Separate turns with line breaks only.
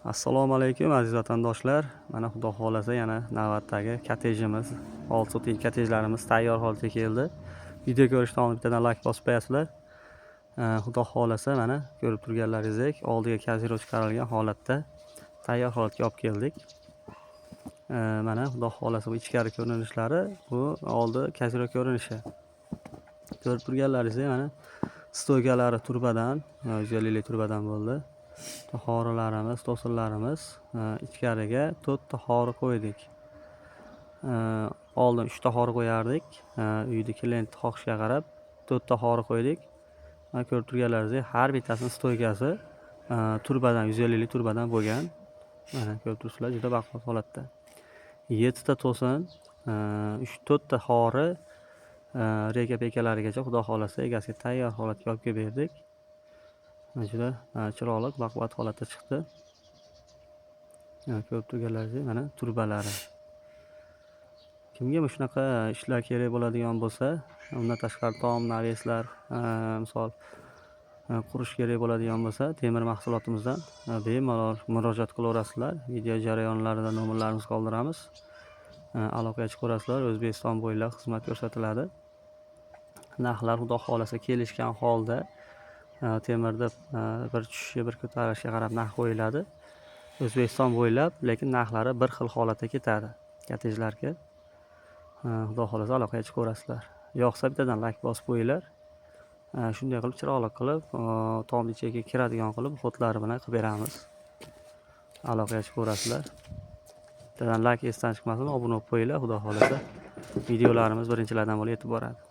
Assalomu alaykum aziz vatandoshlar. Mana xudo xolasa yana navbatdagi kottejimiz, 6 sotik kottejlarimiz tayyor holga keldi. Video ko'rishdan oldin bittadan like bosib qo'yasizlar. Xudo xolasa mana ko'rib turganlaringizdek oldiga kaziro chiqarilgan holatda tayyor holatga olib keldik. Mana xudo xolasa bu ichkari ko'rinishlari, bu oldi kaziro ko'rinishi. Ko'rib turganlaringizdek mana stoykalari turbadan, 150 turbadan bo'ldi. Tahorilarimiz, to'sinlarimiz ichkariga 4 tahori qo'ydik. Oldin 3 tahori qo'yardik. Uyni klient xohishiga qarab 4 tahori qo'ydik. Ko'rib turganlaringizdek har bittasining stoykasi turbadan, 150 turbadan bo'lgan. Mana ko'rib turibsizlar, juda baquvvat holatda. 7 ta to'sin, 3-4 ta xori reka pekalarigacha xudo xolasa egasiga tayyor holatga olib kelib berdik. Juda chiroyli, baquvvat holatda chiqdi. Ko'rib turganlaringizdek mana turbalari. Kimga shunaqa ishlar kerak bo'ladigan bo'lsa, undan tashqari tom nareslar, misol qurish kerak bo'ladigan bo'lsa, temir mahsulotimizdan bemalol murojaat qilaverasizlar. Video jarayonlarida nomerlarimizni qoldiramiz. Aloqaga chiqaverasizlar. O'zbekiston bo'ylab xizmat ko'rsatiladi. Narxlar xudo xolasa kelishgan holda temirda bir tushishi, bir ko'tarilishiga qarab narx qo'yiladi. O'zbekiston bo'ylab, lekin narxlari bir xil holatda ketadi kottejlarga. Xudo xolasa aloqaga chiqaverasizlar. Yo'qsa bittadan like bosib qo'yinglar. Shunday qilib chiroyli qilib, tom ichiga kiradigan qilib xodlari bilan qilib beramiz. Aloqaga chiqaverasizlar. Bittadan like esdan chiqmasin, obuna bo'lib qo'yinglar. Xudo xolasa videolarimiz birinchilardan bo'lib yetib boradi.